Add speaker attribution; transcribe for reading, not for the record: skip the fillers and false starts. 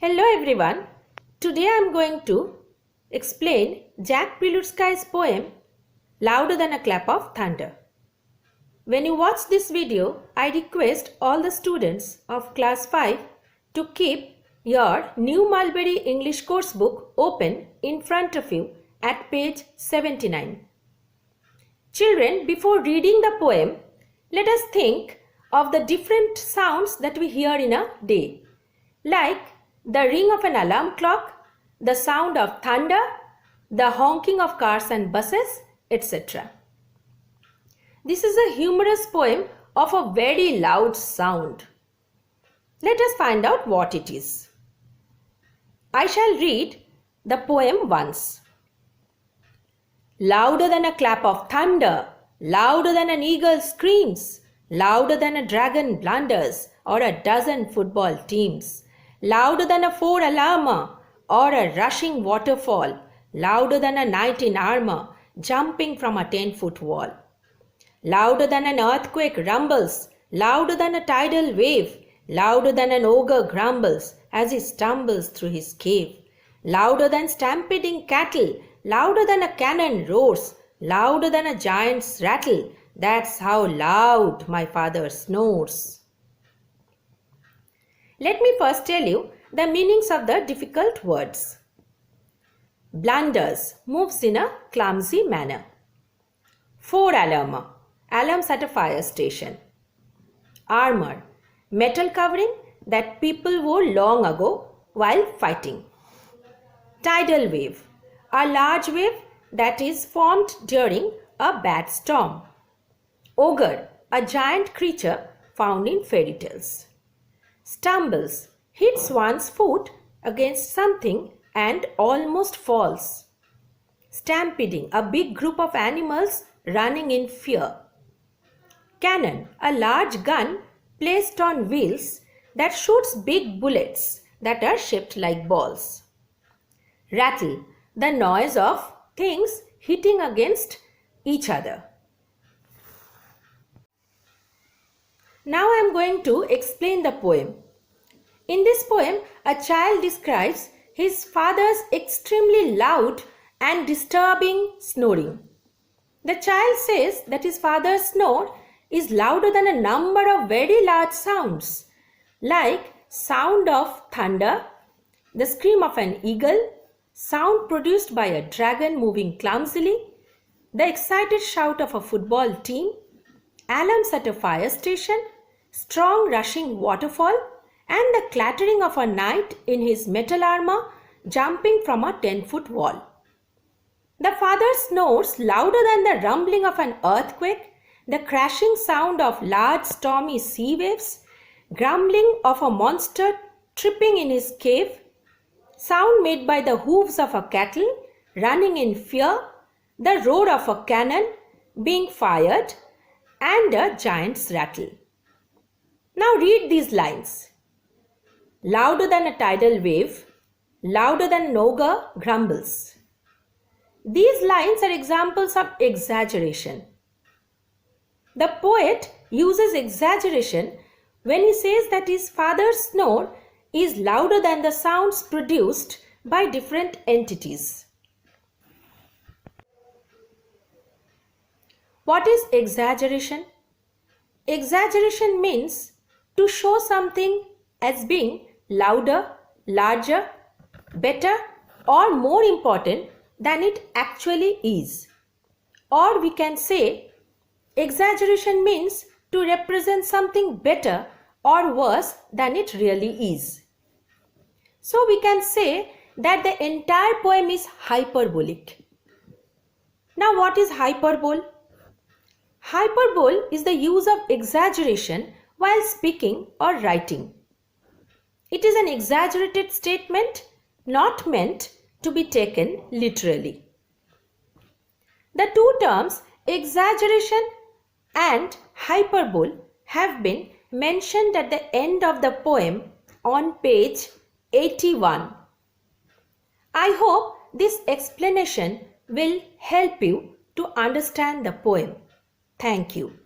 Speaker 1: Hello everyone. Today I am going to explain Jack Prelutsky's poem Louder Than a Clap of Thunder. When you watch this video, I request all the students of class 5 to keep your New Mulberry English course book open in front of you at page 79. Children, before reading the poem, let us think of the different sounds that we hear in a day, like the ring of an alarm clock, the sound of thunder, the honking of cars and buses, etc. This is a humorous poem of a very loud sound. Let us find out what it is. I shall read the poem once. Louder than a clap of thunder, louder than an eagle screams, louder than a dragon blunders or a dozen football teams. Louder than a four-alarmer or a rushing waterfall, louder than a knight in armor jumping from a 10-foot wall. Louder than an earthquake rumbles, louder than a tidal wave, louder than an ogre grumbles as he stumbles through his cave. Louder than stampeding cattle, louder than a cannon roars, louder than a giant's rattle, that's how loud my father snores. Let me first tell you the meanings of the difficult words. Blunders, moves in a clumsy manner. Four-alarmer, alarms at a fire station. Armor, metal covering that people wore long ago while fighting. Tidal wave, a large wave that is formed during a bad storm. Ogre, a giant creature found in fairy tales. Stumbles, hits one's foot against something and almost falls. Stampeding, a big group of animals running in fear. Cannon, a large gun placed on wheels that shoots big bullets that are shaped like balls. Rattle, the noise of things hitting against each other. Now I am going to explain the poem. In this poem, a child describes his father's extremely loud and disturbing snoring. The child says that his father's snore is louder than a number of very large sounds, like sound of thunder, the scream of an eagle, sound produced by a dragon moving clumsily, the excited shout of a football team, alarms at a fire station, strong rushing waterfall, and the clattering of a knight in his metal armor jumping from a 10-foot wall. The father snores louder than the rumbling of an earthquake, the crashing sound of large stormy sea waves, grumbling of a monster tripping in his cave, sound made by the hooves of a cattle running in fear, the roar of a cannon being fired, and a giant's rattle. Now read these lines. Louder than a tidal wave, louder than an ogre grumbles. These lines are examples of exaggeration. The poet uses exaggeration when he says that his father's snore is louder than the sounds produced by different entities. What is exaggeration? Exaggeration means to show something as being louder, larger, better, or more important than it actually is. Or we can say exaggeration means to represent something better or worse than it really is. So we can say that the entire poem is hyperbolic. Now what is hyperbole? Hyperbole is the use of exaggeration while speaking or writing. It is an exaggerated statement not meant to be taken literally. The two terms exaggeration and hyperbole have been mentioned at the end of the poem on page 81. I hope this explanation will help you to understand the poem. Thank you.